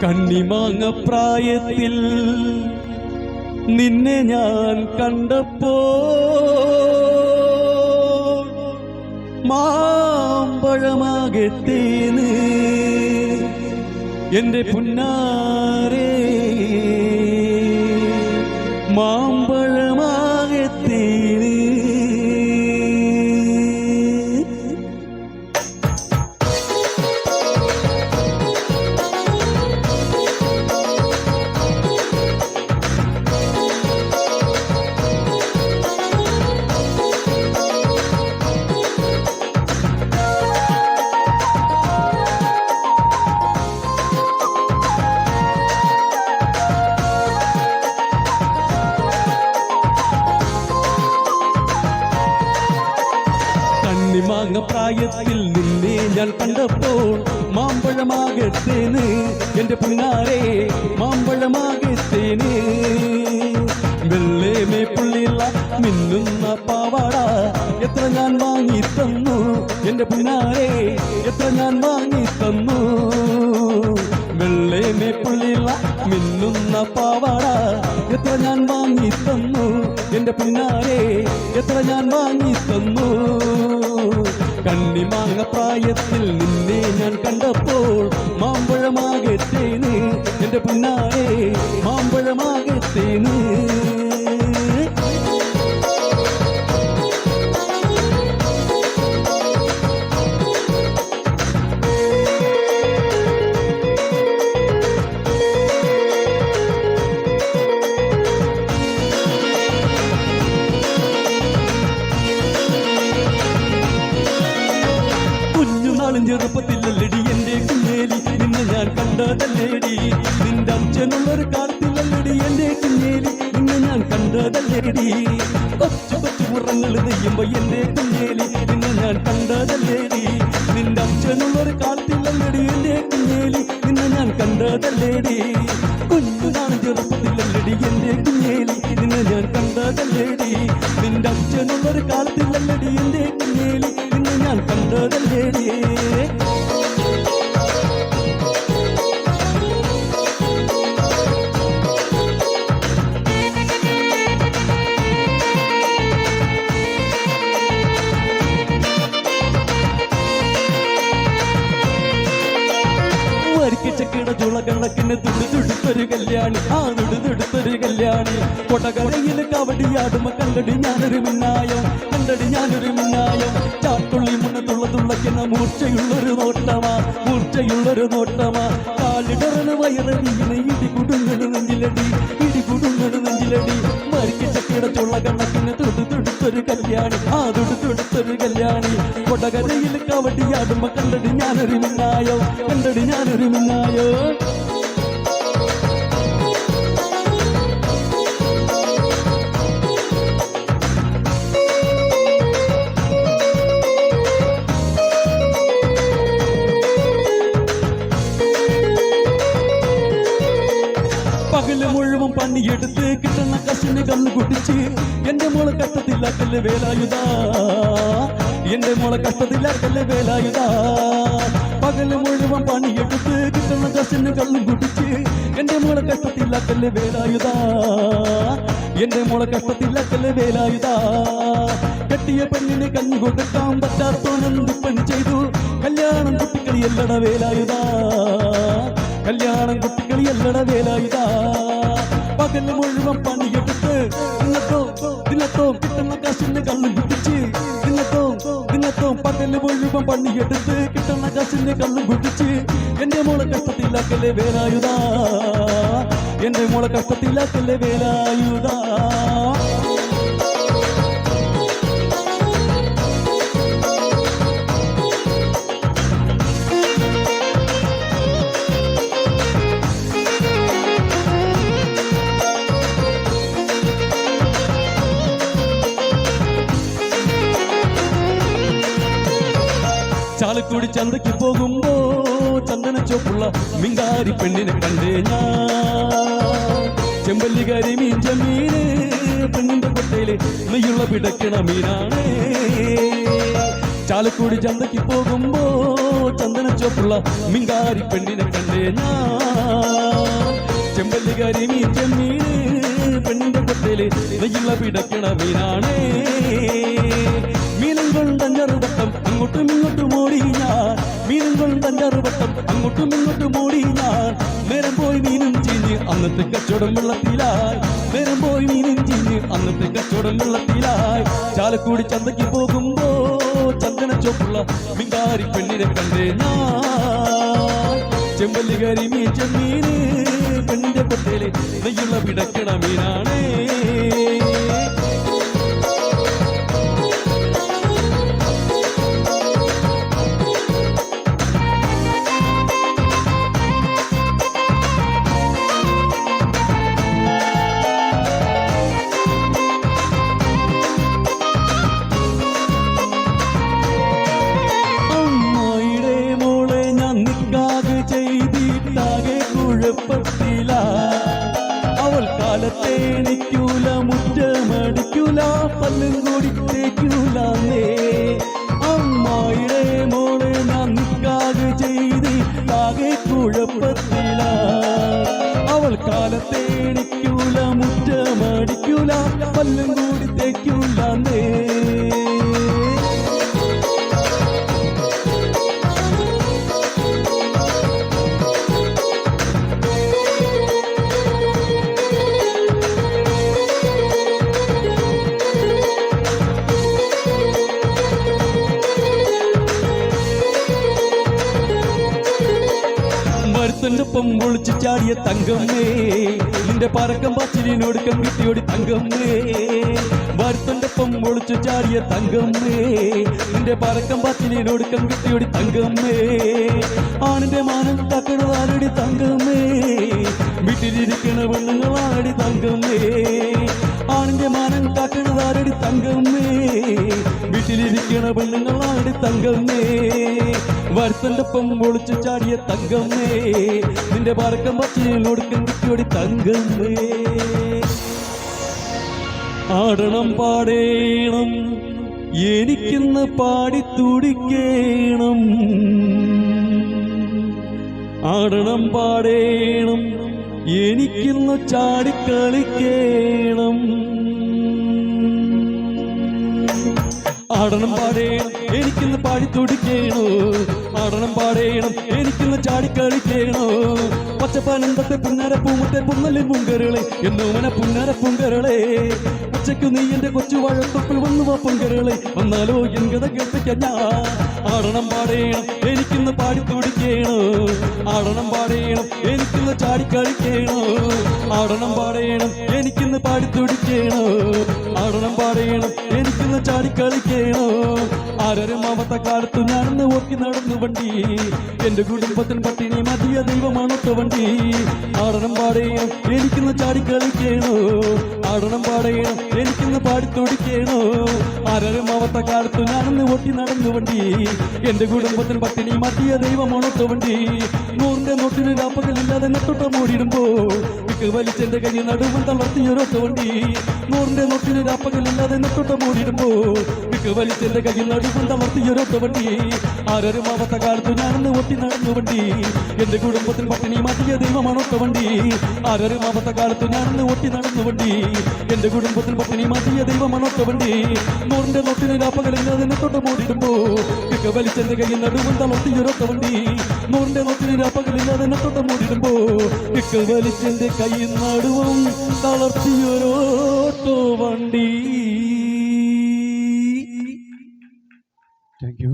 കണ്ണിമാങ്ങ പ്രായത്തിൽ നിന്നെ ഞാൻ കണ്ടപ്പോ മാമ്പഴമാകത്തേന് എന്റെ പുന്നാരേ മാമ്പഴമാകത്തേന്. കണ്ണിമാങ്ങ പ്രായത്തിൽ നിന്നെ ഞാൻ കണ്ടപ്പോൾ മാമ്പഴമാകത്തേന് എന്റെ പുന്നാരേ മാമ്പഴമാകത്തേന്. വെള്ളേമേ പുള്ളിയുള്ള മിന്നുന്ന പാവാട എത്ര ഞാൻ വാങ്ങി തന്നു എന്റെ പുന്നാരേ എത്ര ഞാൻ വാങ്ങി തന്നു. വെള്ളേമേ പുള്ളിയുള്ള മിന്നുന്ന പാവാട എത്ര ഞാൻ വാങ്ങി തന്നു എന്റെ പുന്നാരേ എത്ര ഞാൻ വാങ്ങി തന്നു. കണ്ണിമാങ്ങ പ്രായത്തിൽ നിന്നെ ഞാൻ കണ്ടപ്പോൾ മാമ്പഴമാകത്തേന് എന്റെ പുന്നാരേ മാമ്പഴമാകത്തേന്. ചെറുപ്പത്തിലല്ലടി എന്റെ കുഞ്ഞേലി നിന്നെ ഞാൻ കണ്ടതല്ലേടി. നിന്റെ അച്ഛനുള്ളൊരു കാലത്തിലല്ലടി എന്റെ കുഞ്ഞേലി നിന്നെ ഞാൻ കണ്ടതല്ലേടി. കൊച്ചു കൊച്ചു മുറങ്ങൾ നെയ്യുമ്പോ എന്റെ കുഞ്ഞേലി നിന്നെ ഞാൻ കണ്ടതല്ലേടി. നിന്റെ അച്ഛനുള്ളൊരു കാലത്തിലല്ലടി എന്റെ കുഞ്ഞേലി നിന്നെ ഞാൻ കണ്ടതല്ലേടി. കുഞ്ഞുനാണ് ചെറുപ്പത്തിലല്ലടി എന്റെ കുഞ്ഞേലി നിന്നെ ഞാൻ കണ്ടതല്ലേടി. നിന്റെ അച്ഛനുള്ളൊരു കാലത്തിലല്ലടി എന്റെ കുഞ്ഞേലി നിന്നെ ഞാൻ കണ്ടതല്ലേടി. ചക്കിട ചുള കണക്കിന് തുടുതുടുത്തൊരു കല്യാണി ആ തുടുതുടുത്തൊരു കല്യാണി. കൊടകരയിൽ കവടിയാടുമ്പോ കണ്ടടി ഞാനൊരു മിന്നായം കണ്ടടി ഞാനൊരു മിന്നായം. ചാട്ടുള്ളി മുന്നത്തുള്ള തുള്ളക്കുന്ന മൂർച്ചയുള്ളൊരു നോട്ടമാ മൂർച്ചയുള്ളൊരു നോട്ടമാ. കാലിടറന് വയറടിയിന് ഇടികുടുങ്ങണ് നെഞ്ചിലടി ഇടികുടുങ്ങണ് നെഞ്ചിലടി. മരിക്ക ചക്കിട ചുള കണക്കിന് തുടുതുടുത്തൊരു കല്യാണി ആ തുടുതുടുത്തൊരു കല്യാണി. കൊടകരയിൽ കവടിയാടുമ്പോ കണ്ടടി ഞാനൊരു മിന്നായം കണ്ടടി ഞാനൊരു മിന്നായോ. പകല് മുഴുവൻ പണിയെടുത്ത് കിട്ടുന്ന കസിന് കണ്ണു കുട്ടിച്ച് എന്റെ മോളെ കഷ്ടത്തിലാക്കല്ലേ വേലായുധ എന്റെ മോളെ കഷ്ടത്തിലാക്കല്ലേ വേലായുധ. പകല് മുഴുവൻ പണിയെടുത്ത് കിട്ടുന്ന കസിന് കണ്ണു കുട്ടിച്ച് എന്റെ മോളെ കഷ്ടത്തിലാക്കല്ലേ വേലായുധ എന്റെ മോളെ കഷ്ടത്തിലാക്കല്ലേ വേലായുധ. കെട്ടിയ പെണ്ണിനെ കഞ്ഞു കൊടുക്കാൻ പറ്റാത്തോനെന്ത് പണി ചെയ്തു. കല്യാണം കുട്ടിക്കളിയല്ലട വേലായുധ കല്യാണം കുട്ടിക്കളിയല്ലട വേലായുധ. പകല് മുഴുവൻ പണിയെടുത്ത് ദിനത്തോ കിട്ടുന്ന കാശിന് കള്ളു കുട്ടിച്ച് ദിനത്തോ പകല് മുഴുവൻ പണിയെടുത്ത് കിട്ടുന്ന കാശിന് കള്ളു കുട്ടിച്ച് എന്റെ മോളെ കഷ്ടത്തിലാക്കല്ലേ വേലായുധ എന്റെ മോളെ കഷ്ടത്തിലാക്കല്ലേ വേലായുധ. ചാലക്കുടി ചന്തയ്ക്ക് പോകുമ്പോ ചന്ദന ചോപ്പുള്ള മിങ്കാരി പെണ്ണിനെ കണ്ടേ ഞാൻ. ചെമ്പല്ലിക്കാരി മീൻ ചെമ്മീന് പെണ്ണിന്റെ കൊട്ടയില് നെയ്യുള്ള പിടക്കണ മീനാണ്. ചാലക്കുടി ചന്തയ്ക്ക് പോകുമ്പോ ചന്ദന ചോപ്പുള്ള മിങ്കാരി പെണ്ണിനെ കണ്ടേ ഞാൻ ചെമ്പല്ലികാരി മീൻ ചെമ്മീന് പെണ്ണിന്റെ കൊട്ടയില് നെയ്യുള്ള പിടക്കണ മീനാണേ മീനും കൊണ്ടഞ്ചാറ് വട്ടം അങ്ങോട്ടും ഇങ്ങോട്ടും ഓടി ഞാൻ മീനും കൊണ്ടഞ്ചാറ് വട്ടം അങ്ങോട്ടും ഇങ്ങോട്ടും ഓടി ഞാൻ നേരം പോയി മീനും ചീഞ്ഞ് അന്നത്തെ കച്ചവടം വെള്ളത്തിലായി നേരം പോയി മീനും ചീഞ്ഞ് അന്നത്തെ കച്ചവടം വെള്ളത്തിലായി ചാലക്കുടി ചന്തയ്ക്ക് പോകുമ്പോ ചന്ദന ചോപ്പുള്ള മിങ്കാരി പെണ്ണിനെ കണ്ടേ ഞാൻ ചെമ്പല്ലികാരി മീൻ ചെമ്മീന് പെണ്ണിന്റെ കൊട്ടയില് നെയ്യുള്ള പിടക്കണ മീനാണേ അവൾ കാലത്തേണിക്കൂല മുറ്റമടിക്കൂല പല്ലും കൂടി തേക്കൂലേ അമ്മായിടെ മോളെ ഞാൻ നിക്കാതെ ചെയ്തിട്ടാകെ കുഴപ്പത്തില അവൾ കാലത്തേണിക്കൂല മുറ്റമടിക്കൂല പല്ലും കൂടി തേക്കൂലേ ൊപ്പം ഒളിച്ചു ചാടിയ തങ്കമ്മേ നിന്റെ പറക്കം പാച്ചിലിനോട് കമ്പിത്തിയോടി തങ്കമ്മേ ഭരത്തൻ്റെപ്പം ഒളിച്ചു ചാടിയ തങ്കമ്മേ നിന്റെ പറക്കം പാച്ചിലിനോട് കമ്പിത്തിയോടി തങ്കമ്മേ ആണിന്റെ മാനം കാക്കണതാരടി തങ്കമ്മേ വീട്ടിലിരിക്കണ പെണ്ണുങ്ങളാടി തങ്കമ്മേ ആണിന്റെ മാനം കാക്കണതാരടി തങ്കമ്മേ വീട്ടിലിരിക്കണ പെണ്ണുങ്ങളാടി തങ്കമ്മേ ഭരത്തൻ്റെപ്പം ഒളിച്ചു ചാടിയ തങ്കമ്മേ നിന്റെ പറക്കം പച്ചയിലോട് കണ്ടിക്കോടി തങ്കമ്മേ ആടണം പാടേണം എനിക്കിന്ന് പാടി തുടിക്കേണം ആടണം പാടേണം എനിക്കിന്ന് ചാടിക്കളിക്കേണം ആടണം പാടേണം എനിക്കിന്ന് പാടി തുടിക്കേണോ ആടണം പാടേണം എനിക്കിന്ന് ചാടിക്കളിക്കേണോ പച്ചപ്പാനന്ദത്തെ പുന്നര പൂമുത്തെ പുന്നലിൻ പുങ്കരളെ എന്നോമന പുന്നര പുങ്കരളെ ഉച്ചയ്ക്ക് നീ എന്റെ കൊച്ചു വാഴത്തൊപ്പിൽ വന്നു വാ പുങ്കരളെ വന്നാലോ എൻ കഥ കേൾപ്പിക്കാൻ ഞാൻ ആടണം പാടേണം എനിക്കിന്ന് പാടി തുടിക്കേണോ ആടണം പാടേണം എനിക്കിന്ന് ചാടിക്കളിക്കേണോ ആടണം പാടേണം എനിക്കിന്ന് പാടി തുടിക്കേണോ ആടണം പാടേണം എനിക്കിന്ന് ചാടിക്കളിക്കേണോ ആരും ആവത്ത കാലത്ത് ഞാനെന്ന് ഓർക്കി നടന്നു വണ്ടി എന്റെ കുടുംബത്തിന് പട്ടിണി മതിയ ദൈവമാണൊത്ത വണ്ടി ആടണം പാടേണം എനിക്കിന്ന് ചാടിക്കളിക്കേണോ ആടണം പാടേണം എനിക്കിന്ന് പാടി തുടിക്കേണോ ആരും ആവത്ത കാലത്ത് ഞാനെന്ന് ഓർക്കി നടന്നു വണ്ടി എന്റെ കുടുംബത്തിന് പട്ടിണി മതിയ ദൈവമാണൊത്ത വണ്ടി 100 നോട്ടിന് രാപ്പകലില്ലാതെ നെട്ടൊട്ട മൂടിയിടുമ്പോ വിക്ക് വലിച്ചെന്റെ കൈ നടുവൻ തളർത്തിയൊരൊത്ത വണ്ടി 100 നോട്ടിന് രാപ്പകലില്ലാതെ നെട്ടൊട്ട മൂടിയിടുമ്പോ വിക്ക് വലിച്ചെന്റെ കൈ നടുവൻ തളർത്തിയൊരൊത്ത വണ്ടി ആരും ആവത്ത കാലത്ത് ഞാനെന്ന് ഒട്ടി നടന്നു വണ്ടി എന്റെ കുടുംബത്തിന് പട്ടിണി മാറ്റിയ ദൈവമാണൊത്ത വണ്ടി ആരും ആവത്ത കാലത്ത് ഞാനെന്ന് ഒട്ടി നടന്നു വണ്ടി എന്റെ കുടുംബത്തിന് പട്ടിണി മാറ്റിയ ദൈവമാണൊത്ത വണ്ടി 100 നോട്ടിന് രാപ്പകലില്ലാതെ നെട്ടൊട്ട മൂടിയിടുമ്പോ വിക്ക് വലിച്ചെന്റെ കൈ നടുവൻ തളർത്തിയൊരൊത്ത വണ്ടി 100 നോട്ടിന് രാപ്പകലില്ലാതെ നെട്ടൊട്ട മൂടിയിടുമ്പോ വിക്ക് വലിച്ചെന്റെ കൈ നടുവൻ തളർത്തിയൊരോട്ടോ വണ്ടി. Thank you.